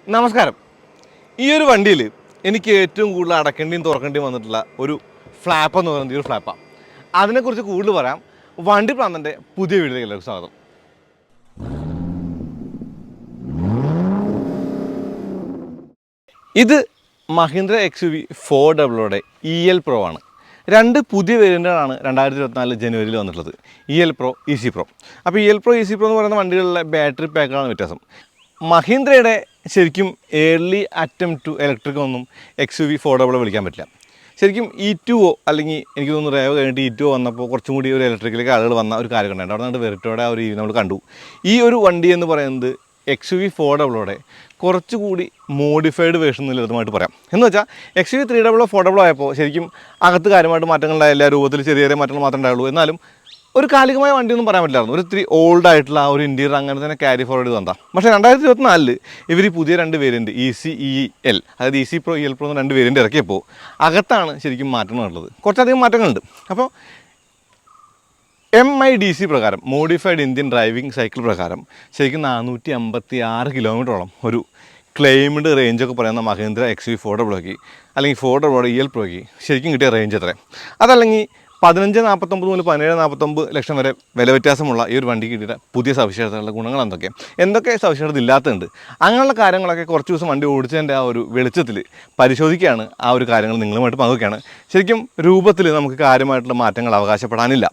നമസ്കാരം. ഈ ഒരു വണ്ടിയിൽ എനിക്ക് ഏറ്റവും കൂടുതൽ അടക്കേണ്ടിയും തുറക്കേണ്ടിയും വന്നിട്ടുള്ള ഒരു ഫ്ലാപ്പ് എന്ന് പറയുന്നത് ഈ ഒരു ഫ്ലാപ്പാണ്. അതിനെക്കുറിച്ച് കൂടുതൽ പറയാം. വണ്ടി പ്രാന്തൻ്റെ പുതിയ വീഡിയോയിലേക്ക് എല്ലാവർക്കും സ്വാഗതം. ഇത് മഹീന്ദ്ര XUV 400 EL Pro ആണ്. രണ്ട് പുതിയ വേരിയൻ്റുകളാണ് 2024 ജനുവരിയിൽ വന്നിട്ടുള്ളത്, EL Pro, EC Pro. അപ്പോൾ EL Pro, EC Pro എന്ന് പറയുന്ന വണ്ടികളിലെ ബാറ്ററി പാക്കുകളാണ് വ്യത്യാസം. മഹീന്ദ്രയുടെ ശരിക്കും ഏർലി അറ്റംപ്റ്റ് ടു ഇലക്ട്രിക് ഒന്നും XUV 400 വിളിക്കാൻ പറ്റില്ല. ശരിക്കും E2O അല്ലെങ്കിൽ എനിക്ക് തോന്നുന്നു റേവ് കഴിഞ്ഞിട്ട് E2O വന്നപ്പോൾ കുറച്ചും കൂടി ഒരു ഇലക്ട്രിക്കിലേക്ക് ആളുകൾ വന്ന ഒരു കാര്യം ഉണ്ടായിരുന്നു. അവിടെ നിന്ന് വെറിറ്റോടെ ഒരു നമ്മൾ കണ്ടു. ഈ ഒരു വണ്ടി എന്ന് പറയുന്നത് XUV 400 കുറച്ചുകൂടി മോഡിഫൈഡ് വേർഷൻ ലളിതമായിട്ട് പറയാം. എന്ന് വെച്ചാൽ XUV 300 400 ആയപ്പോൾ ശരിക്കും അകത്ത് കാര്യമായിട്ട് മാറ്റങ്ങളുണ്ടായില്ല, രൂപത്തിൽ ചെറിയ ചെറിയ മാറ്റങ്ങൾ മാത്രമേ ഉണ്ടായുള്ളൂ. എന്നാലും ഒരു കാലികമായ വണ്ടിയൊന്നും പറയാൻ പറ്റില്ലായിരുന്നു. ഒരു ഇത്തിരി ഓൾഡ് ആയിട്ടുള്ള ആ ഒരു ഇൻറ്റീരിയർ അങ്ങനെ തന്നെ ക്യാരി ഫോർവേഡ് തന്നാ. പക്ഷേ 2024 ഇവർ ഈ പുതിയ രണ്ട് വേരിയൻറ്റ് EC-EL, അതായത് EC Pro, EL Pro എന്ന് രണ്ട് വേരിയൻറ്റ് ഇറക്കിയപ്പോൾ അകത്താണ് ശരിക്കും മാറ്റങ്ങളുള്ളത്. കുറച്ചധികം മാറ്റങ്ങളുണ്ട്. അപ്പോൾ MIDC പ്രകാരം, മോഡിഫൈഡ് ഇന്ത്യൻ ഡ്രൈവിംഗ് സൈക്കിൾ പ്രകാരം ശരിക്കും 456 കിലോമീറ്ററോളം ഒരു ക്ലെയിംഡ് റേഞ്ചൊക്കെ പറയുന്ന മഹീന്ദ്ര XUV 400 അല്ലെങ്കിൽ 400 EL Proയ്ക്ക് ശരിക്കും കിട്ടിയ റേഞ്ച് എത്ര? അതല്ലെങ്കിൽ 1549 മുതൽ 1749 ലക്ഷം വരെ വില വ്യത്യാസമുള്ള ഈ ഒരു വണ്ടിക്ക് കിട്ടിയ പുതിയ സവിശേഷതകളുടെ ഗുണങ്ങൾ എന്തൊക്കെ സവിശേഷത ഇല്ലാത്തതുണ്ട്, അങ്ങനെയുള്ള കാര്യങ്ങളൊക്കെ കുറച്ച് ദിവസം വണ്ടി ഓടിച്ചതിൻ്റെ ആ ഒരു വെളിച്ചത്തിൽ പരിശോധിക്കുകയാണ്. ആ ഒരു കാര്യങ്ങൾ നിങ്ങളുമായിട്ട് പങ്കുവയ്ക്കുകയാണ്. ശരിക്കും രൂപത്തിൽ നമുക്ക് കാര്യമായിട്ടുള്ള മാറ്റങ്ങൾ അവകാശപ്പെടാനില്ല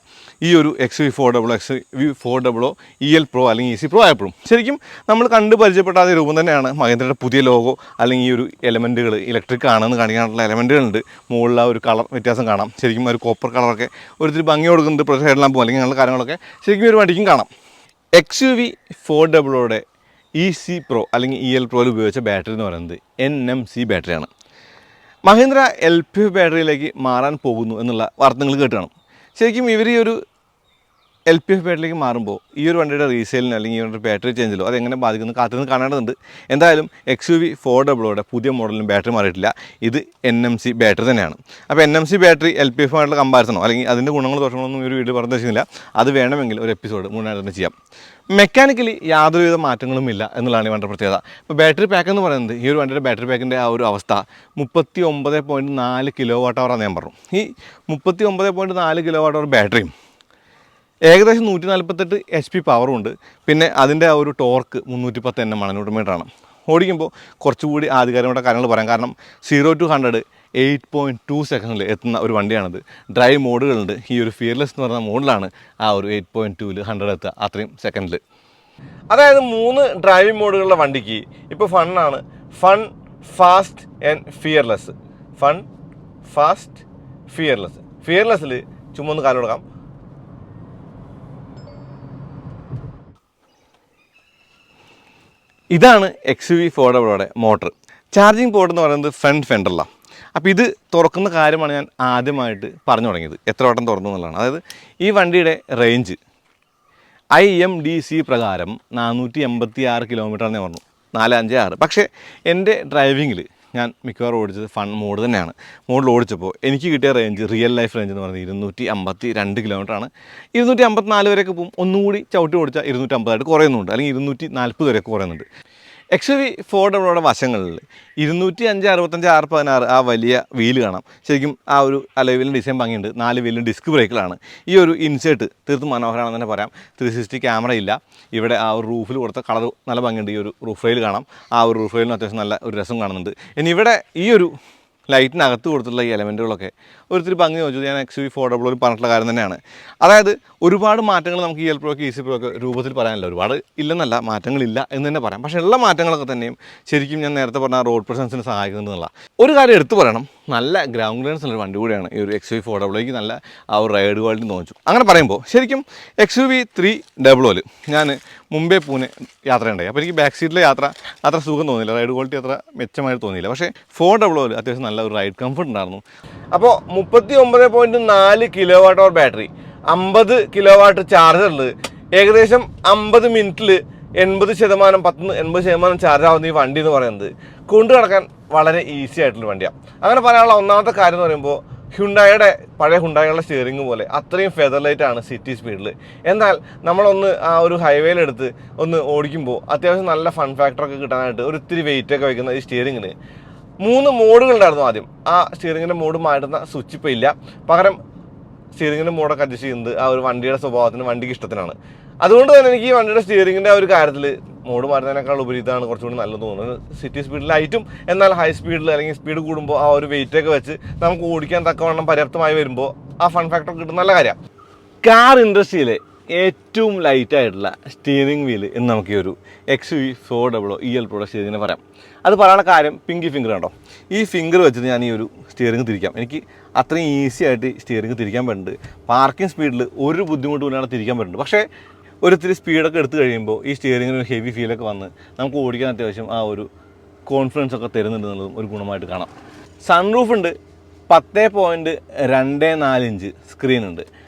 ഈ ഒരു XUV 400 EL Pro അല്ലെങ്കിൽ EC Pro ആയപ്പോഴും. ശരിക്കും നമ്മൾ കണ്ട് പരിചയപ്പെട്ട അതേ രൂപം തന്നെയാണ് മഹീന്ദ്രയുടെ പുതിയ ലോഗോ അല്ലെങ്കിൽ ഈ ഒരു എലമെൻറ്റുകൾ ഇലക്ട്രിക് ആണെന്ന് കാണിക്കാനുള്ള എലമെൻറ്റുകളുണ്ട്. മുകളിൽ ആ ഒരു കളർ വ്യത്യാസം കാണാം. ശരിക്കും ഒരു കോപ്പർ കളറൊക്കെ ഒരിത്തിരി ഭംഗി കൊടുക്കുന്നുണ്ട്. സൈഡ് ലാമ്പും അല്ലെങ്കിൽ അങ്ങനെയുള്ള കാര്യങ്ങളൊക്കെ ശരിക്കും ഒരു വണ്ടിക്കും കാണാം. XUV 400 EC Pro അല്ലെങ്കിൽ EL Proയിൽ ഉപയോഗിച്ച ബാറ്ററി എന്ന് പറയുന്നത് NMC ബാറ്ററിയാണ്. മഹീന്ദ്ര LPF ബാറ്ററിയിലേക്ക് മാറാൻ പോകുന്നു എന്നുള്ള വാർത്ത നിങ്ങൾ കേട്ട് കാണും. ശരിക്കും ഇവർ ഈ ഒരു LPF ബാറ്ററിയിലേക്ക് മാറുമ്പോൾ ഈ ഒരു വണ്ടിയുടെ റീസെയിലിനോ അല്ലെങ്കിൽ ഈ ഒരു ബാറ്ററി ചേഞ്ചിലോ അതെങ്ങനെ ബാധിക്കുന്നു കാത്തിരുന്ന് കാണേണ്ടതുണ്ട്. എന്തായാലും XUV 400 പുതിയ മോഡലിന് ബാറ്ററി മാറിയിട്ടില്ല. ഇത് NMC ബാറ്ററി തന്നെയാണ്. അപ്പോൾ NMC ബാറ്ററി LPF ആയിട്ടുള്ള കമ്പാരിസണോ അല്ലെങ്കിൽ അതിൻ്റെ ഗുണങ്ങൾ ദോഷങ്ങളൊന്നും ഒരു വീഡിയോ പറഞ്ഞു വെച്ചില്ല. അത് വേണമെങ്കിൽ ഒരു എപ്പിസോഡ് മുന്നേ തന്നെ ചെയ്യാം. മെക്കാനിക്കലി യാതൊരുവിധ മാറ്റങ്ങളും ഇല്ല എന്നുള്ളതാണ് ഈ വണ്ടിയുടെ പ്രത്യേകത. ഇപ്പോൾ ബാറ്ററി പാക്ക് എന്ന് പറയുന്നത് ഈ ഒരു വണ്ടിയുടെ ബാറ്ററി പാക്കിൻ്റെ ആ ഒരു അവസ്ഥ 39.4 kWh ഞാൻ പറഞ്ഞു. ഈ 39.4 kWh ബാറ്ററിയും ഏകദേശം 148 HP പവറും ഉണ്ട്. പിന്നെ അതിൻ്റെ ആ ഒരു ടോർക്ക് 310 Nm Nm. ഓടിക്കുമ്പോൾ കുറച്ചുകൂടി ആധികാരികമായ കാര്യങ്ങൾ പറയാം. കാരണം 0 to 100 8.2 സെക്കൻഡിൽ എത്തുന്ന ഒരു വണ്ടിയാണിത്. ഡ്രൈവ് മോഡുകളുണ്ട്. ഈ ഒരു ഫിയർലെസ് എന്ന് പറയുന്ന മോഡിലാണ് ആ ഒരു 8.2 100 എത്തുക, അത്രയും സെക്കൻഡിൽ. അതായത് 3 ഡ്രൈവിംഗ് മോഡുകളുള്ള വണ്ടിക്ക് ഇപ്പോൾ ഫണ്ണാണ്. Fun, fast and fearless. Fun, fast, fearless. ഫിയർലെസ്സിൽ ചുമ്മാ ഒന്ന് കാലം കൊടുക്കാം. ഇതാണ് XUV 400 മോട്ടർ. ചാർജിങ് പോർട്ട് എന്ന് പറയുന്നത് ഫ്രണ്ട് ഫെൻഡറിലാണ്. അപ്പോൾ ഇത് തുറക്കുന്ന കാര്യമാണ് ഞാൻ ആദ്യമായിട്ട് പറഞ്ഞു തുടങ്ങിയത്, എത്ര വട്ടം തുറന്നു എന്നുള്ളതാണ്. അതായത് ഈ വണ്ടിയുടെ റേഞ്ച് IMDC പ്രകാരം 486 കിലോമീറ്ററാണെന്ന് പറഞ്ഞു, 456. പക്ഷേ എൻ്റെ ഡ്രൈവിങ്ങിൽ ഞാൻ മിക്കവാറും ഓടിച്ചത് ഫൺ മോഡ് തന്നെയാണ്. മോഡിൽ ഓടിച്ചപ്പോൾ എനിക്ക് കിട്ടിയ റേഞ്ച്, റിയൽ ലൈഫ് റേഞ്ച് എന്ന് പറയുന്നത് 252 കിലോമീറ്ററാണ്. 254 വരെയൊക്കെ പോകും. ഒന്നുകൂടി ചവിട്ടി ഓടിച്ചാൽ 250 കുറയുന്നുണ്ട്, അല്ലെങ്കിൽ 240 വരെയൊക്കെ കുറയുന്നുണ്ട്. XUV 400 വശങ്ങളിൽ 205, 65, 616 ആ വലിയ വീല് കാണാം. ശരിക്കും ആ ഒരു അലോയ് വീലിൻ്റെ ഡിസൈൻ ഭംഗിയുണ്ട്. 4 വീലിന് ഡിസ്ക് ബ്രേക്കിലാണ്. ഈ ഒരു ഇൻസേർട്ട് തീർത്തും മനോഹരമാണെന്ന് തന്നെ പറയാം. 360 ക്യാമറ ഇല്ല. ഇവിടെ ആ ഒരു റൂഫിൽ കൊടുത്ത കളർ നല്ല ഭംഗിയുണ്ട്. ഈ ഒരു റൂഫ് റെയിൽ കാണാം. ആ ഒരു റൂഫ് റെയിലിന് അത്യാവശ്യം നല്ല ഒരു രസം കാണുന്നുണ്ട്. ഇനി ഇവിടെ ഈ ഒരു ലൈറ്റിനകത്ത് കൊടുത്തിട്ടുള്ള ഈ എലമെൻറ്റുകളൊക്കെ ഒരിത്തിരി ഭംഗി ചോദിച്ചത് ഞാൻ XUV 400 പറഞ്ഞിട്ടുള്ള കാര്യം തന്നെയാണ്. അതായത് ഒരുപാട് മാറ്റങ്ങൾ നമുക്ക് EL Proയ്ക്ക് EC Proയ്ക്ക് രൂപത്തിൽ പറയാനില്ല. ഒരുപാട് ഇല്ലെന്നല്ല, മാറ്റങ്ങളില്ല എന്ന് തന്നെ പറയാം. പക്ഷേ ഉള്ള മാറ്റങ്ങളൊക്കെ തന്നെയും ശരിക്കും ഞാൻ നേരത്തെ പറഞ്ഞ റോഡ് പ്രസൻസിന് സഹായിക്കുന്നുണ്ടെന്നുള്ള ഒരു കാര്യം എടുത്തു പറയണം. നല്ല ഗ്രൗണ്ട് ക്ലിയറൻസ് ഉള്ള വണ്ടി കൂടിയാണ് ഈ ഒരു XUV 400. നല്ല ആ ഒരു റൈഡ് ക്വാളിറ്റി തോന്നിച്ചു. അങ്ങനെ പറയുമ്പോൾ ശരിക്കും XUV 300 ഞാൻ മുംബൈ പൂനെ യാത്രയുണ്ടായി. അപ്പോൾ എനിക്ക് ബാക്ക് സീറ്റിലെ യാത്ര അത്ര സുഖം തോന്നിയില്ല, റൈഡ് ക്വാളിറ്റി അത്ര മെച്ചമായിട്ട് തോന്നിയില്ല. പക്ഷേ 400 അത്യാവശ്യം നല്ല ഒരു റൈഡ് കംഫർട്ട് ഉണ്ടായിരുന്നു. അപ്പോൾ 39.4 kWh ബാറ്ററി, 50 kW ചാർജറിൽ ഏകദേശം 50 മിനിറ്റിൽ 80% ചാർജ് ആവുന്ന ഈ വണ്ടി എന്ന് പറയുന്നത് കൊണ്ടു നടക്കാൻ വളരെ ഈസി ആയിട്ടുള്ള വണ്ടിയാണ്. അങ്ങനെ പറയാനുള്ള ഒന്നാമത്തെ കാര്യം എന്ന് പറയുമ്പോൾ ഹ്യുണ്ടായുടെ പഴയ ഹുണ്ടായുടെ സ്റ്റിയറിംഗ് പോലെ അത്രയും ഫെദർലൈറ്റാണ് സിറ്റി സ്പീഡിൽ. എന്നാൽ നമ്മളൊന്ന് ആ ഒരു ഹൈവേയിലെടുത്ത് ഒന്ന് ഓടിക്കുമ്പോൾ അത്യാവശ്യം നല്ല ഫൺ ഫാക്ടറൊക്കെ കിട്ടാനായിട്ട് ഒരു ഇത്തിരി വെയിറ്റൊക്കെ വയ്ക്കുന്ന ഈ സ്റ്റിയറിങ്ങിന് 3 മോഡുകളുണ്ടായിരുന്നു ആദ്യം. ആ സ്റ്റിയറിങ്ങിൻ്റെ മോഡ് മാറ്റുന്ന സ്വിച്ച് ഇപ്പോൾ ഇല്ല. പകരം സ്റ്റിയറിങ്ങിൻ്റെ മോഡൊക്കെ അഡ്ജസ്റ്റ് ചെയ്യുന്നത് ആ ഒരു വണ്ടിയുടെ സ്വഭാവത്തിന്, വണ്ടിക്ക് ഇഷ്ടത്തിനാണ്. അതുകൊണ്ട് തന്നെ എനിക്ക് ഈ വണ്ടിയുടെ സ്റ്റിയറിങ്ങിൻ്റെ ആ ഒരു കാര്യത്തിൽ മോഡ് മാറ്റുന്നതിനേക്കാൾ ഉപരിതാണ് കുറച്ചുകൂടി നല്ലത് തോന്നുന്നത്. സിറ്റി സ്പീഡിലായിട്ടും എന്നാൽ ഹൈ സ്പീഡിൽ അല്ലെങ്കിൽ സ്പീഡ് കൂടുമ്പോൾ ആ ഒരു വെയിറ്റൊക്കെ വെച്ച് നമുക്ക് ഓടിക്കാൻ തക്കവണ്ണം പര്യാപ്തമായി വരുമ്പോൾ ആ ഫൺ ഫാക്ടർ കിട്ടുന്ന നല്ല കാര്യമാണ്. കാർ ഇൻഡസ്ട്രിയിലെ ഏറ്റവും ലൈറ്റായിട്ടുള്ള സ്റ്റിയറിംഗ് വീല് എന്ന് നമുക്ക് ഈ ഒരു XUV 400 EL Pro സ്റ്റിയറിങ്ങിനെ പറയാം. അത് പറയാനുള്ള കാര്യം പിങ്കി ഫിംഗർ കണ്ടോ, ഈ ഫിംഗർ വെച്ചിട്ട് ഞാൻ ഈ ഒരു സ്റ്റിയറിംഗ് തിരിക്കാം. എനിക്ക് അത്രയും ഈസി ആയിട്ട് സ്റ്റിയറിംഗ് തിരിക്കാൻ പറ്റുന്നുണ്ട്. പാർക്കിംഗ് സ്പീഡിൽ ഒരു ബുദ്ധിമുട്ട് പോലെയാണ് തിരിക്കാൻ പറ്റുന്നുണ്ട്. പക്ഷേ ഒരിത്തിരി സ്പീഡൊക്കെ എടുത്തു കഴിയുമ്പോൾ ഈ സ്റ്റിയറിങ്ങിന് ഒരു ഹെവി ഫീലൊക്കെ വന്ന് നമുക്ക് ഓടിക്കാൻ അത്യാവശ്യം ആ ഒരു കോൺഫിഡൻസ് ഒക്കെ തരുന്നുണ്ട് എന്നുള്ളതും ഒരു ഗുണമായിട്ട് കാണാം. സൺറൂഫ് ഉണ്ട്, 10.24 ഇഞ്ച് സ്ക്രീൻ ഉണ്ട്.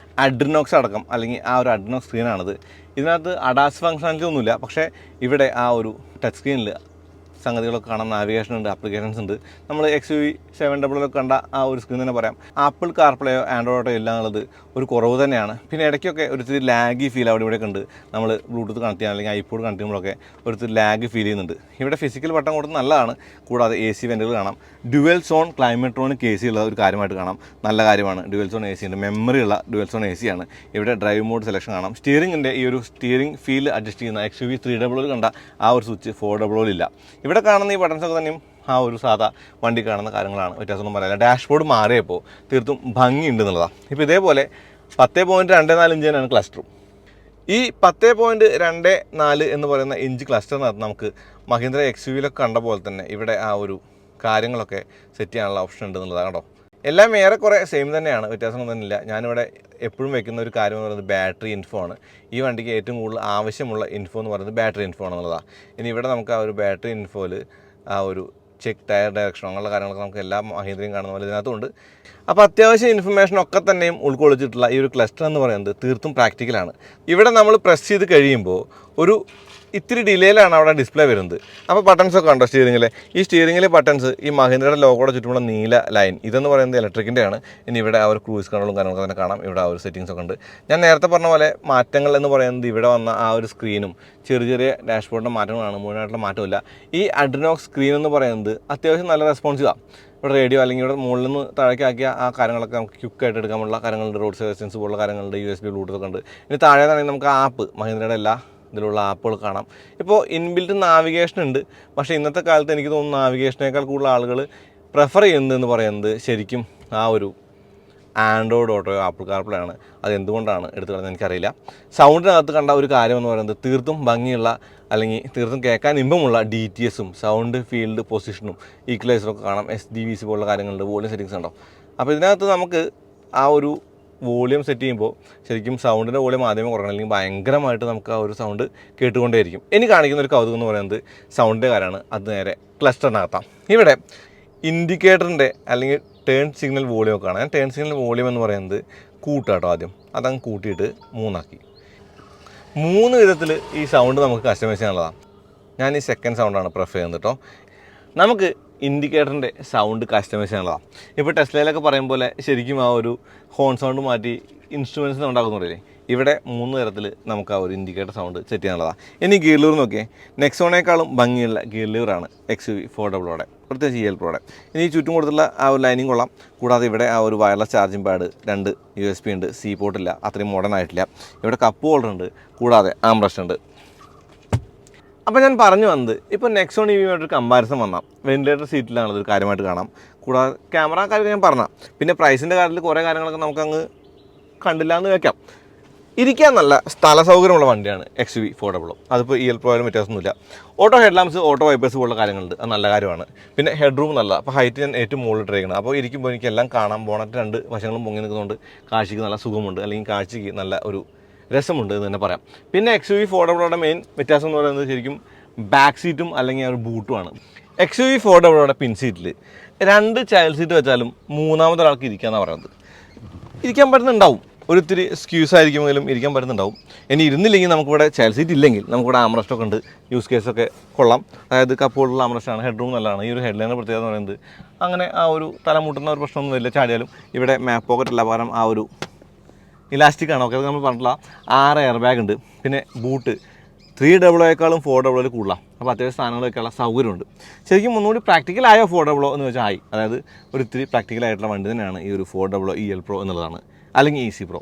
അഡ്രിനോക്സ് അടക്കം അല്ലെങ്കിൽ ആ ഒരു അഡ്രിനോക്സ് സ്ക്രീനാണിത്. ഇതിനകത്ത് അഡാസ് ഫങ്ഷനാലിറ്റി ഒന്നുമില്ല. പക്ഷേ ഇവിടെ ആ ഒരു ടച്ച് സ്ക്രീനിൽ സംഗതികളൊക്കെ കാണാം. നാവിഗേഷൻ ഉണ്ട്, ആപ്ലിക്കേഷൻസ് ഉണ്ട്. നമ്മൾ XUV 700 കണ്ട ആ ഒരു സ്ക്രീൻ തന്നെ പറയാം. ആപ്പിൾ കാർപ്ലേയോ ആൻഡ്രോയിഡോ ഇല്ല എന്നുള്ളത് ഒരു കുറവ് തന്നെയാണ്. പിന്നെ ഇടയ്ക്കൊക്കെ ഒരു ലാഗി ഫീൽ അവിടെ ഇവിടെയൊക്കെ ഉണ്ട്. നമ്മൾ ബ്ലൂടൂത്ത് കണക്ട് ചെയ്യാൻ അല്ലെങ്കിൽ ഐപോഡ് കണക്ട് ചെയ്യുമ്പോഴൊക്കെ ഒരു ലാഗ് ഫീൽ ചെയ്യുന്നുണ്ട്. ഇവിടെ ഫിസിക്കൽ ബട്ടൺ കൊടുത്ത് നല്ലതാണ്. കൂടാതെ AC വെൻറ്റുകൾ കാണാം. ഡ്യുവൽ സോൺ ക്ലൈമട്രോണിക് AC ഉള്ള ഒരു കാര്യമായിട്ട് കാണാം. നല്ല കാര്യമാണ്. ഡ്യുവൽ സോൺ AC ഉണ്ട്, മെമ്മറി ഉള്ള ഡ്യുവൽ സോൺ AC ആണ്. ഇവിടെ ഡ്രൈവ് മോഡ് സെലക്ഷൻ കാണാം. സ്റ്റിയറിംഗിൻ്റെ ഈ ഒരു സ്റ്റിയറിംഗ് ഫീൽ അഡ്ജസ്റ്റ് ചെയ്യുന്ന XUV 300 കണ്ട ആ ഒരു സ്വിച്ച് 400 ഇല്ല. ഇവിടെ കാണുന്ന ഈ ബട്ടൺസൊക്കെ തന്നെയും ആ ഒരു സാധാ വണ്ടി കാണുന്ന കാര്യങ്ങളാണ്, വ്യത്യാസമൊന്നും പറയാനില്ല. ഡാഷ്ബോർഡ് മാറിയപ്പോൾ തീർത്തും ഭംഗിയുണ്ട് എന്നുള്ളതാണ്. ഇപ്പോൾ ഇതേപോലെ 10.24 ഇഞ്ചിനാണ് ക്ലസ്റ്ററും. ഈ 10.24 എന്ന് പറയുന്ന ഇഞ്ച് ക്ലസ്റ്ററിനകത്ത് നമുക്ക് മഹീന്ദ്ര XUV-ലൊക്കെ കണ്ട പോലെ തന്നെ ഇവിടെ ആ ഒരു കാര്യങ്ങളൊക്കെ സെറ്റ് ചെയ്യാനുള്ള ഓപ്ഷൻ ഉണ്ട് എന്നുള്ളതാണ് കേട്ടോ. എല്ലാം ഏറെക്കുറെ സെയിം തന്നെയാണ്, വ്യത്യാസമൊന്നും തന്നെയില്ല. ഞാനിവിടെ എപ്പോഴും വെക്കുന്ന ഒരു കാര്യം എന്ന് പറയുന്നത് ബാറ്ററി ഇൻഫോ ആണ്. ഈ വണ്ടിക്ക് ഏറ്റവും കൂടുതൽ ആവശ്യമുള്ള ഇൻഫോ എന്ന് പറയുന്നത് ബാറ്ററി ഇൻഫോ ആണെന്നുള്ളതാണ്. ഇനി ഇവിടെ നമുക്ക് ആ ഒരു ബാറ്ററി ഇൻഫോയിൽ ആ ഒരു ചെക്ക് ടയർ ഡയറക്ഷൻ അങ്ങനെയുള്ള കാര്യങ്ങളൊക്കെ നമുക്ക് എല്ലാ മഹീന്ദ്രയും കാണുന്ന പോലെ ഇതിനകത്തുണ്ട്. അപ്പോൾ അത്യാവശ്യം ഇൻഫർമേഷനൊക്കെ തന്നെയും ഉൾക്കൊള്ളിച്ചിട്ടുള്ള ഈ ഒരു ക്ലസ്റ്റർ എന്ന് പറയുന്നത് തീർത്തും പ്രാക്ടിക്കലാണ്. ഇവിടെ നമ്മൾ പ്രസ് ചെയ്ത് കഴിയുമ്പോൾ ഒരു ഇത്തിരി ഡിലേയിലാണ് അവിടെ ഡിസ്പ്ലേ വരുന്നത്. അപ്പോൾ ബട്ടൺസൊക്കെ ഉണ്ടോ സ്റ്റിയറിങ്ങിലെ? ഈ സ്റ്റിയറിങ്ങിലെ ബട്ടൺസ് ഈ മഹീന്ദ്രയുടെ ലോഗോയുടെ ചുറ്റുമുള്ള നീല ലൈൻ, ഇതെന്ന് പറയുന്നത് ഇലക്ട്രിക്കിൻ്റെയാണ്. ഇനി ഇവിടെ ആ ഒരു ക്രൂയിസ് കൺട്രോളും കാര്യങ്ങളൊക്കെ തന്നെ കാണാം. ഇവിടെ ആ ഒരു സെറ്റിങ്സ് ഒക്കെ ഉണ്ട്. ഞാൻ നേരത്തെ പറഞ്ഞ പോലെ മാറ്റങ്ങൾ എന്ന് പറയുന്നത് ഇവിടെ വന്ന ആ ഒരു സ്ക്രീനും ചെറിയ ചെറിയ ഡാഷ്ബോർഡിൻ്റെ മാറ്റങ്ങളാണ്, മുഴുവനായിട്ടുള്ള മാറ്റമില്ല. ഈ അഡ്രിനോക്സ് സ്ക്രീൻ എന്ന് പറയുന്നത് അത്യാവശ്യം നല്ല റെസ്പോൺസീവാണ്. ഇവിടെ റേഡിയോ അല്ലെങ്കിൽ ഇവിടെ മുകളിൽ നിന്ന് താഴേക്കാക്കിയ ആ കാര്യങ്ങളൊക്കെ നമുക്ക് ക്വിക്കായിട്ട് എടുക്കാനുള്ള കാര്യങ്ങളുണ്ട്. റോഡ് സജഷൻസ് പോലുള്ള കാര്യങ്ങളുണ്ട്. USB ബ്ലൂടൂത്ത് ഒക്കെ ഉണ്ട്. ഇനി താഴെ നിന്നാണെങ്കിൽ നമുക്ക് ആപ്പ്, മഹീന്ദ്രയുടെ എല്ലാ ഇതിലുള്ള ആപ്പുകൾ കാണാം. ഇപ്പോൾ ഇൻബിൽറ്റ് നാവിഗേഷൻ ഉണ്ട്. പക്ഷേ ഇന്നത്തെ കാലത്ത് എനിക്ക് തോന്നുന്നു നാവിഗേഷനേക്കാൾ കൂടുതൽ ആളുകൾ പ്രിഫർ ചെയ്യുന്നതെന്ന് പറയുന്നത് ശരിക്കും ആ ഒരു ആൻഡ്രോയിഡ് ഓട്ടോയോ ആപ്പിൾ കാർപ്ലേ ആണ്. അതെന്തുകൊണ്ടാണ് എടുത്തു കളഞ്ഞത് എനിക്കറിയില്ല. സൗണ്ടിനകത്ത് കണ്ട ഒരു കാര്യം എന്ന് പറയുന്നത് തീർത്തും ഭംഗിയുള്ള അല്ലെങ്കിൽ തീർത്തും കേൾക്കാൻ ഇമ്പമുള്ള DTS-ഉം സൗണ്ട് ഫീൽഡ് പൊസിഷനും ഈക്വലൈസറൊക്കെ കാണാം. SDVC പോലുള്ള കാര്യങ്ങളുണ്ട്. വോളിയം സെറ്റിങ്സ് ഉണ്ടോ. അപ്പോൾ ഇതിനകത്ത് നമുക്ക് ആ ഒരു വോളിയം സെറ്റ് ചെയ്യുമ്പോൾ ശരിക്കും സൗണ്ടിൻ്റെ വോളിയം ആദ്യമേ കുറയണം, അല്ലെങ്കിൽ ഭയങ്കരമായിട്ട് നമുക്ക് ആ ഒരു സൗണ്ട് കേട്ടുകൊണ്ടേയിരിക്കും. ഇനി കാണിക്കുന്ന ഒരു കൗതുകം എന്ന് പറയുന്നത് സൗണ്ടിൻ്റെ കാര്യമാണ്. അത് നേരെ ക്ലസ്റ്ററിനകത്താം. ഇവിടെ ഇൻഡിക്കേറ്ററിൻ്റെ അല്ലെങ്കിൽ ടേൺ സിഗ്നൽ വോളിയം ഒക്കെ കാണാം. ടേൺ സിഗ്നൽ വോളിയം എന്ന് പറയുന്നത് കൂട്ടാട്ടോ. ആദ്യം അതങ്ങ് കൂട്ടിയിട്ട് 3 ആക്കി. 3 വിധത്തിൽ ഈ സൗണ്ട് നമുക്ക് കസ്റ്റമൈസ് ചെയ്യാനുള്ളതാണ്. ഞാൻ ഈ സെക്കൻഡ് സൗണ്ടാണ് പ്രിഫർ ചെയ്യുന്നത് കേട്ടോ. നമുക്ക് ഇൻഡിക്കേറ്ററിൻ്റെ സൗണ്ട് കസ്റ്റമൈസ് ചെയ്യാനുള്ളതാണ്. ഇപ്പോൾ ടെസ്ലയിലൊക്കെ പറയും പോലെ ശരിക്കും ആ ഒരു ഹോൺ സൗണ്ട് മാറ്റി ഇൻസ്ട്രുമെൻറ്റ്സിന് ഉണ്ടാക്കുന്നില്ലേ, ഇവിടെ 3 തരത്തിൽ നമുക്ക് ആ ഒരു ഇൻഡിക്കേറ്റർ സൗണ്ട് സെറ്റ് ചെയ്യാനുള്ളതാണ്. ഇനി ഗിയർ ലിവർ നോക്കിയേ, നെക്സോണേക്കാളും ഭംഗിയുള്ള ഗിയർ ലിവറാണ് XUV 400 പ്രത്യേകിച്ച് EL Pro. ഇനി ചുറ്റും കൊടുത്തുള്ള ആ ഒരു ലൈനിങ് കൊള്ളാം. കൂടാതെ ഇവിടെ ആ ഒരു വയർലെസ് ചാർജിങ് പാഡ്, 2 USB ഉണ്ട്, C പോർട്ടില്ല, അത്രയും മോഡേൺ ആയിട്ടില്ല. ഇവിടെ കപ്പ് ഹോൾഡർ ഉണ്ട്, കൂടാതെ ആംബ്രസ്റ്റ് ഉണ്ട്. അപ്പോൾ ഞാൻ പറഞ്ഞു വന്നത്, ഇപ്പോൾ നെക്സോൺ EV-യുമായിട്ടൊരു കമ്പാരിസൺ വന്നാൽ വെന്റിലേറ്റർ സീറ്റിലാണത് ഒരു കാര്യമായിട്ട് കാണാം. കൂടാതെ ക്യാമറ കാര്യം ഞാൻ പറഞ്ഞ, പിന്നെ പ്രൈസിൻ്റെ കാര്യത്തിൽ കുറേ കാര്യങ്ങളൊക്കെ നമുക്കങ്ങ് കണ്ടില്ല എന്ന് വയ്ക്കാം. ഇരിക്കാൻ നല്ല സ്ഥല സൗകര്യമുള്ള വണ്ടിയാണ് XUV 400. അതിപ്പോൾ EL Pro ആയാലും വ്യത്യാസമൊന്നുമില്ല. Auto head lamps, auto wipers പോലുള്ള കാര്യങ്ങളുണ്ട്, അത് നല്ല കാര്യമാണ്. പിന്നെ ഹെഡ് റൂം നല്ല, അപ്പോൾ ഹൈറ്റ് ഞാൻ ഏറ്റവും മുകളിൽ ഇട്ടിരിക്കുന്നത്. അപ്പോൾ ഇരിക്കുമ്പോൾ എനിക്കെല്ലാം കാണാം. ബോണറ്റ് 2 വശങ്ങളും പൊങ്ങി നിൽക്കുന്നതുകൊണ്ട് കാഴ്ചയ്ക്ക് നല്ല സുഖമുണ്ട്, അല്ലെങ്കിൽ കാഴ്ചയ്ക്ക് നല്ല ഒരു രസമുണ്ട് എന്ന് തന്നെ പറയാം. പിന്നെ XUV 400 മെയിൻ വ്യത്യാസം എന്ന് പറയുന്നത് ശരിക്കും ബാക്ക് സീറ്റും അല്ലെങ്കിൽ ഒരു ബൂട്ടുമാണ്. XUV 400 പിൻ സീറ്റിൽ 2 ചൈൽഡ് സീറ്റ് വെച്ചാലും മൂന്നാമത്തെ ഒരാൾക്ക് ഇരിക്കാമെന്നാണ് പറയുന്നത്. ഇരിക്കാൻ പറ്റുന്നുണ്ടാവും, ഒരിത്തിരി സ്ക്യൂസ് ആയിരിക്കുമെങ്കിലും ഇരിക്കാൻ പറ്റുന്നുണ്ടാവും. ഇനി ഇരുന്നില്ലെങ്കിൽ നമുക്കിവിടെ ചൈൽഡ് സീറ്റ് ഇല്ലെങ്കിൽ നമുക്കിവിടെ ആംറസ്റ്റൊക്കെ ഉണ്ട്. യൂസ് കേസൊക്കെ കൊള്ളാം. അതായത് കപ്പോളുള്ള ആംറസ്റ്റാണ്. ഹെഡ് റൂം നല്ലതാണ്. ഈ ഒരു ഹെഡ്ലൈനർ പ്രത്യേകത എന്ന് പറയുന്നത് അങ്ങനെ ആ ഒരു തലമുട്ടുന്ന ഒരു പ്രശ്നമൊന്നും വരില്ല. ചാടിയാലും ഇവിടെ മാപ്പ് പോക്കറ്റ് അല്ല, പകരം ആ ഒരു ഇലാസ്റ്റിക് ആണ്. ഓക്കെ, അത് നമ്മൾ പറഞ്ഞിട്ടുള്ള 6 എയർ ബാഗ് ഉണ്ട്. പിന്നെ ബൂട്ട് 300 400 കൂടുതലാണ്. അപ്പോൾ അത്യാവശ്യം സാധനങ്ങൾ വയ്ക്കാനുള്ള സൗകര്യമുണ്ട്. ശരിക്കും ഒന്നുകൂടി പ്രാക്ടിക്കലായോ 400 എന്ന് വെച്ചാൽ ആയി. അതായത് ഒരു ഇത്തിരി പ്രാക്ടിക്കലായിട്ടുള്ള വണ്ടി തന്നെയാണ് ഈ ഒരു 400 EL Pro എന്നുള്ളതാണ്, അല്ലെങ്കിൽ EC Pro.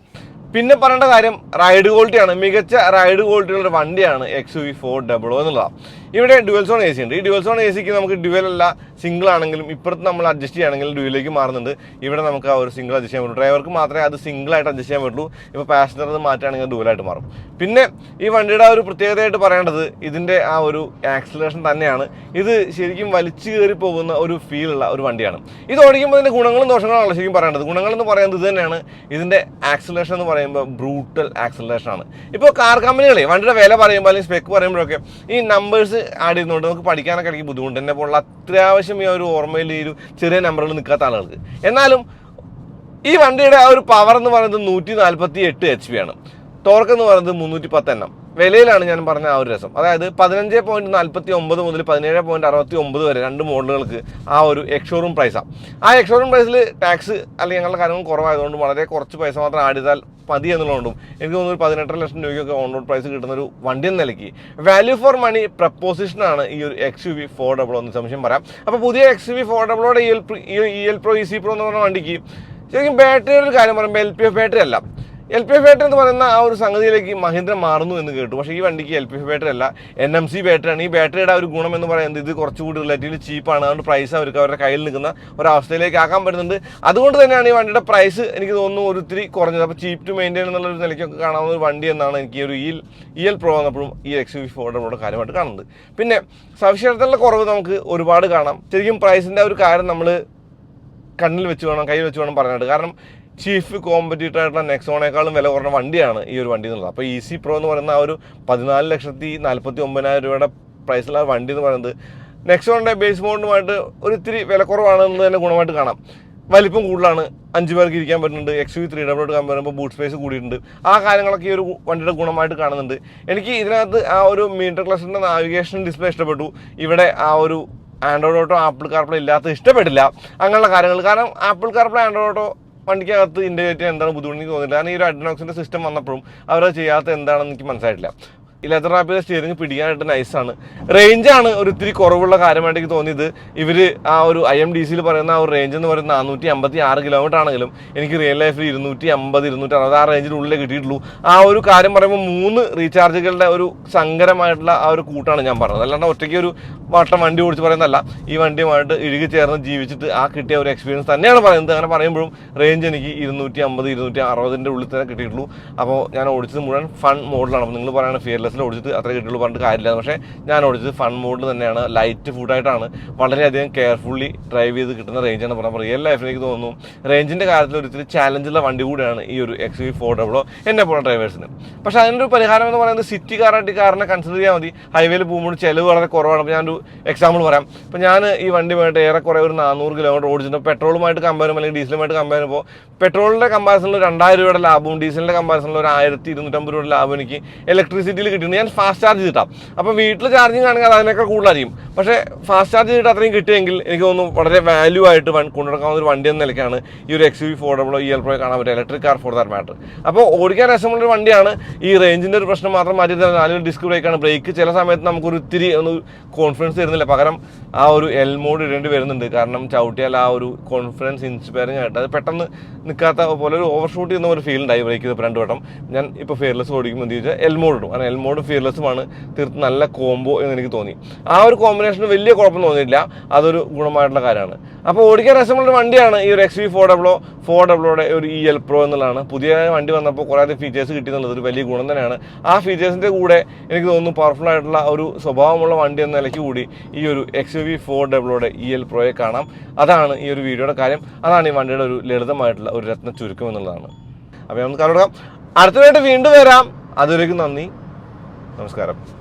പിന്നെ പറയേണ്ട കാര്യം റൈഡ് ക്വാളിറ്റിയാണ്. മികച്ച റൈഡ് ക്വാളിറ്റിയുള്ള വണ്ടിയാണ് XUV 400 എന്നുള്ളതാണ്. ഇവിടെ ഡ്യുവൽ സോൺ AC ഉണ്ട്. ഈ ഡ്യുവൽ സോൺ ACക്ക് നമുക്ക് ഡ്യുവൽ അല്ല, സിംഗിൾ ആണെങ്കിലും ഇപ്പുറത്ത് നമ്മൾ അഡ്ജസ്റ്റ് ചെയ്യുകയാണെങ്കിൽ ഡ്യുവലിലേക്ക് മാറുന്നുണ്ട്. ഇവിടെ നമുക്ക് ആ ഒരു സിംഗിൾ അഡ്ജസ്റ്റ് ചെയ്യാൻ പറ്റും. ഡ്രൈവർക്ക് മാത്രമേ അത് സിംഗിളായിട്ട് അഡ്ജസ്റ്റ് ചെയ്യാൻ പറ്റുള്ളൂ. ഇപ്പോൾ പാസഞ്ചർ മാറ്റുകയാണെങ്കിൽ ഡ്യുവലായിട്ട് മാറും. പിന്നെ ഈ വണ്ടിയുടെ ആ ഒരു പ്രത്യേകതയായിട്ട് പറയേണ്ടത് ഇതിൻ്റെ ആ ഒരു ആക്സിലറേഷൻ തന്നെയാണ്. ഇത് ശരിക്കും വലിച്ചു കയറി പോകുന്ന ഒരു ഫീലുള്ള ഒരു വണ്ടിയാണ്. ഇത് ഓടിക്കുമ്പോൾ ഇതിൻ്റെ ഗുണങ്ങളും ദോഷങ്ങളാണല്ലോ ശരിക്കും പറയേണ്ടത്. ഗുണങ്ങളെന്ന് പറയുന്നത് ഇത് തന്നെയാണ്. ഇതിൻ്റെ ആക്സിലറേഷൻ എന്ന് പറയുമ്പോൾ ബ്രൂട്ടൽ ആക്സിലറേഷൻ ആണ്. ഇപ്പോൾ കാർ കമ്പനികളെ വണ്ടിയുടെ വില പറയുമ്പോൾ അല്ലെങ്കിൽ സ്പെക്ക് പറയുമ്പോഴൊക്കെ ഈ നമ്പേഴ്സ് ആഡ് ചെയ്യുന്നുണ്ട്. നമുക്ക് പഠിക്കാനൊക്കെ ഇടയ്ക്ക് ബുദ്ധിമുട്ട്. എന്നെ പോലുള്ള അത്യാവശ്യം ഈ ഒരു ഓർമ്മയിൽ ഈ ഒരു ചെറിയ നമ്പറുകൾ നിൽക്കാത്ത ആളുകൾക്ക്. എന്നാലും ഈ വണ്ടിയുടെ ആ ഒരു പവർ എന്ന് പറയുന്നത് 148 HP ആണ്. ടോർക്ക് എന്ന് പറയുന്നത് 310 Nm. വിലയിലാണ് ഞാൻ പറഞ്ഞ ആ ഒരു രസം. അതായത് 15.49 മുതൽ 17.69 വരെ 2 മോഡലുകൾക്ക് ആ ഒരു എക്സ്ഷോറൂം പ്രൈസാണ്. ആ എക്സ്ഷോറൂം പ്രൈസിൽ ടാക്സ് അല്ലെങ്കിൽ ഞങ്ങളുടെ കാര്യങ്ങൾ കുറവായതുകൊണ്ട് വളരെ കുറച്ച് പൈസ മാത്രം ആഡ് ചെയ്താൽ മതി എന്നുള്ളതുകൊണ്ടും എനിക്ക് തോന്നുന്നു ഒരു 18 ലക്ഷം രൂപയ്ക്കൊക്കെ ഓൺ റോഡ് പ്രൈസ് കിട്ടുന്ന ഒരു വണ്ടി എന്ന നിലയ്ക്ക് വാല്യൂ ഫോർ മണി പ്രപ്പോസിഷനാണ് ഈ ഒരു XUV 400 എന്ന് സംശയം പറയാം. അപ്പോൾ പുതിയ XUV 400 EL Pro EC Pro എന്ന് പറഞ്ഞ വണ്ടിക്ക് ശരിക്കും ബാറ്ററിയുടെ ഒരു കാര്യം പറയുമ്പോൾ LPF ബാറ്ററി അല്ല. LPF ബാറ്ററി എന്ന് പറയുന്ന ആ ഒരു സംഗതിയിലേക്ക് മഹീന്ദ്ര മാറുന്നു എന്ന് കേട്ടു. പക്ഷേ ഈ വണ്ടിക്ക് LPF ബാറ്ററി അല്ല, NMC ബാറ്ററിയാണ്. ഈ ബാറ്ററിയുടെ ഒരു ഗുണം എന്ന് പറയുന്നത് ഇത് കുറച്ചുകൂടി റിലേറ്റീവ്ലി ചീപ്പാണ്. അതുകൊണ്ട് പ്രൈസ് അവർക്ക് അവരുടെ കയ്യിൽ നിൽക്കുന്ന ഒരവസ്ഥയിലേക്ക് ആക്കാൻ പറ്റുന്നുണ്ട്. അതുകൊണ്ട് തന്നെയാണ് ഈ വണ്ടിയുടെ പ്രൈസ് എനിക്ക് തോന്നുന്നു ഒരിത്തിരി കുറഞ്ഞത്. അപ്പോൾ ചീപ്പ് ടു മെയിൻറ്റെയിൻ എന്നുള്ള ഒരു നിലയ്ക്കൊക്കെ കാണാവുന്ന ഒരു വണ്ടി എന്നാണ് എനിക്ക് ഒരു EL Pro വന്നപ്പോഴും ഈ XUV 400 കാര്യമായിട്ട് കാണുന്നത്. പിന്നെ സവിശേഷതകളുടെ കുറവ് നമുക്ക് ഒരുപാട് കാണാം. ശരിക്കും പ്രൈസിൻ്റെ ഒരു കാര്യം നമ്മൾ കയ്യിൽ വെച്ച് വേണം പറയാനായിട്ട്. കാരണം ചീഫ് കോമ്പറ്റീറ്റർ ആയിട്ടുള്ള നെക്സോണേക്കാളും വില കുറഞ്ഞ വണ്ടിയാണ് ഈ ഒരു വണ്ടി എന്നുള്ളത്. അപ്പോൾ EC Pro എന്ന് പറയുന്ന ആ ഒരു 14,49,000 രൂപയുടെ പ്രൈസിലുള്ള വണ്ടി എന്ന് പറയുന്നത് നെക്സോണിൻ്റെ ബേസ് മോഡലുമായിട്ട് ഒരു ഇത്തിരി വില കുറവാണെന്ന് തന്നെ ഗുണമായിട്ട് കാണാം. വലിപ്പം കൂടുതലാണ്, 5 പേർക്ക് ഇരിക്കാൻ പറ്റുന്നുണ്ട്. XUV 300 കമ്പയർ ചെയ്യുമ്പോൾ ബൂട്ട് സ്പേസ് കൂടിയിട്ടുണ്ട്. ആ കാര്യങ്ങളൊക്കെ ഈ ഒരു വണ്ടിയുടെ ഗുണമായിട്ട് കാണുന്നുണ്ട്. എനിക്ക് ഇതിനകത്ത് ആ ഒരു മീറ്റർ ക്ലസ്റ്ററിൻ്റെ നാവിഗേഷൻ ഡിസ്പ്ലേ ഇഷ്ടപ്പെട്ടു. ഇവിടെ ആ ഒരു ആൻഡ്രോയിഡ് ഓട്ടോ ആപ്പിൾ കാർപ്ലേ ഇല്ലാത്ത ഇഷ്ടപ്പെട്ടില്ല അങ്ങനെയുള്ള കാര്യങ്ങൾ. കാരണം ആപ്പിൾ കാർപ്ലേ ആൻഡ്രോയിഡ് ഓട്ടോ വണ്ടിക്കകത്ത് ഇൻ്റഗ്രേറ്റ് ചെയ്യാൻ എന്താണ് ബുദ്ധിമുട്ടെന്ന് തോന്നില്ല. കാരണം ഈ ഒരു അഡ്നോക്സിൻ്റെ സിസ്റ്റം വന്നപ്പോഴും അവരത് ചെയ്യാത്ത എന്താണെന്ന് എനിക്ക് മനസ്സിലായിട്ടില്ല. ഈ ലെതർ റാപ്പിയുടെ സ്റ്റിയറിംഗ് പിടിക്കാനായിട്ട് നൈസാണ്. റേഞ്ചാണ് ഒരു ഇത്തിരി കുറവുള്ള കാര്യമായിട്ട് എനിക്ക് തോന്നിയത്. ഇവർ ആ ഒരു IMDCയിൽ പറയുന്ന ആ ഒരു റേഞ്ച് എന്ന് പറയുന്നത് 456 കിലോമീറ്റർ ആണെങ്കിലും എനിക്ക് റിയൽ ലൈഫിൽ 250 260 ആ റേഞ്ചിനുള്ളിലേ കിട്ടിയിട്ടുള്ളൂ. ആ ഒരു കാര്യം പറയുമ്പോൾ 3 റീചാർജുകളുടെ ഒരു സങ്കരമായിട്ടുള്ള ആ ഒരു കൂട്ടാണ് ഞാൻ പറഞ്ഞത്. അല്ലാണ്ട് ഒറ്റയ്ക്ക് ഒരു വട്ടം വണ്ടി ഓടിച്ച് പറയുന്നതല്ല. ഈ വണ്ടിയുമായിട്ട് ഇഴുകി ചേർന്ന് ജീവിച്ചിട്ട് ആ കിട്ടിയ ഒരു എക്സ്പീരിയൻസ് തന്നെയാണ് പറയുന്നത്. അങ്ങനെ പറയുമ്പോഴും റേഞ്ച് എനിക്ക് 250 260 ഉള്ളിൽ തന്നെ കിട്ടിയിട്ടുള്ളൂ. അപ്പോൾ ഞാൻ ഓടിച്ചത് മുഴുവൻ ഫൺ മോഡിലാണ്. അപ്പോൾ നിങ്ങൾ പറയുന്നത് ഫിയർലെസ്സിൽ ഓടിച്ചിട്ട് അത്ര കിട്ടുള്ളൂ പറഞ്ഞിട്ട് കാര്യമില്ല. പക്ഷേ ഞാൻ ഓടിച്ചത് ഫൺ മോഡിൽ തന്നെയാണ്. ലൈറ്റ് ഫുഡായിട്ടാണ്. വളരെയധികം കെയർഫുള്ളി ഡ്രൈവ് ചെയ്ത് കിട്ടുന്ന റേഞ്ചാണ് പറയുമ്പോൾ റിയൽ ലൈഫിൽ എനിക്ക് തോന്നുന്നു റേഞ്ചിൻ്റെ കാര്യത്തിൽ ഒരിത്തിരി ചാലഞ്ചുള്ള വണ്ടി കൂടിയാണ് ഈ ഒരു XUV 400 എന്നെ പോലെ ഡ്രൈവേഴ്സിന്. പക്ഷേ അതിനൊരു പരിഹാരം എന്ന് പറയുന്നത് സിറ്റി കാറിനെ കൺസിഡർ ചെയ്യാൻ മതി. ഹൈവേയിൽ പോകുമ്പോൾ ചിലവ് വളരെ കുറവാണ്. അപ്പോൾ ഞാനൊരു എക്സാമ്പിൾ പറയാം. ഇപ്പോൾ ഞാൻ ഈ വണ്ടിയുമായിട്ട് ഏറെക്കുറെ ഒരു 400 കിലോമീറ്റർ ഓടിച്ചിട്ടുണ്ട്. പെട്രോളുമായിട്ട് കമ്പയർ ചെയ്യുമ്പോൾ അല്ലെങ്കിൽ ഡീസലുമായിട്ട് കമ്പയർ ചെയ്യുമ്പോൾ പെട്രോളിൻ്റെ കമ്പാരിസണിൽ 2000 രൂപയുടെ ലാഭവും ഡീസലിൻ്റെ കമ്പാരിസണിൽ ഒരു 1250 രൂപയുടെ ലാഭം എനിക്ക് ഇലക്ട്രിസിറ്റിയിൽ കിട്ടുന്നത്. ഞാൻ ഫാസ്റ്റ് ചാർജ് ചെയ്തിട്ടാം. അപ്പോൾ വീട്ടിൽ ചാർജിങ് ആണെങ്കിൽ അതിനേക്കാൾ കൂടുതലായിരിക്കും. പക്ഷേ ഫാസ്റ്റ് ചാർജ് ചെയ്തിട്ട് അത്രയും കിട്ടിയെങ്കിൽ എനിക്ക് തോന്നുന്നു വളരെ വാല്യൂ ആയിട്ട് കൊണ്ടുനടക്കാവുന്ന ഒരു വണ്ടി എന്ന നിലയ്ക്കാണ് ഈ ഒരു XUV 400 EL Pro കാണാൻ പറ്റുക. Electric car for that matter. അപ്പോൾ ഓടിക്കാൻ രസമുള്ളൊരു വണ്ടിയാണ്. ഈ റേഞ്ചിൻ്റെ ഒരു പ്രശ്നം മാത്രം മാറ്റി തരുന്നത് 4 ഡിസ്ക് ബ്രേക്കാണ്. ബ്രേക്ക് ചില സമയത്ത് നമുക്കൊരു ഇത്തിരി ഒന്ന് കോൺഫിഡൻസ് തരുന്നില്ല. പകരം ആ ഒരു L മോഡ് ഇടേണ്ടി വരുന്നുണ്ട്. കാരണം ചവിട്ടിയാൽ ആ ഒരു കോൺഫിഡൻസ് ഇൻസ്പയറിംഗ് ആയിട്ട് അത് പെട്ടെന്ന് നിൽക്കാത്ത പോലെ ഒരു ഓവർഷൂട്ട് ചെയ്യുന്ന ഒരു ഫീൽ ഉണ്ടായി ബ്രേക്ക് ചെയ്തപ്പോൾ 2 വട്ടം. ഞാൻ ഇപ്പോൾ ഫിയർലെസ് ഓടിക്കുമ്പോൾ എന്ത് ചോദിച്ചാൽ L മോഡ് ഇടും. കാരണം L മോഡ് ഫിയർലെസ്സുമാണ് തീർത്ത് നല്ല കോംബോ എന്ന് എനിക്ക് തോന്നി. ആ ഒരു കോമ്പിനേഷന് വലിയ കുഴപ്പം തോന്നിയില്ല. അതൊരു ഗുണമായിട്ടുള്ള കാര്യമാണ്. അപ്പോൾ ഓടിക്കാൻ രസമുള്ള വണ്ടിയാണ് ഈ ഒരു XUV 400 ഒരു EL Pro എന്നുള്ളതാണ്. പുതിയ വണ്ടി വന്നപ്പോൾ കുറേ അധികം ഫീച്ചേഴ്സ് കിട്ടിയെന്നുള്ളത് ഒരു വലിയ ഗുണം തന്നെയാണ്. ആ ഫീച്ചേഴ്സിൻ്റെ കൂടെ എനിക്ക് തോന്നുന്നു പവർഫുൾ ആയിട്ടുള്ള ഒരു സ്വഭാവമുള്ള വണ്ടി എന്ന നിലയ്ക്ക് കൂടി ഈ ഒരു XUV 400 EL Proയെ കാണാം. അതാണ് ഈ ഒരു വീഡിയോയുടെ കാര്യം. അതാണ് ഈ വണ്ടിയുടെ ഒരു ലളിതമായിട്ടുള്ള ഒരു രത്ന ചുരുക്കം എന്നുള്ളതാണ്. അപ്പോൾ നമുക്ക് കാണാം. അടുത്തതായിട്ട് വീണ്ടും വരാം. അതുവരേക്കും നന്ദി, നമസ്കാരം.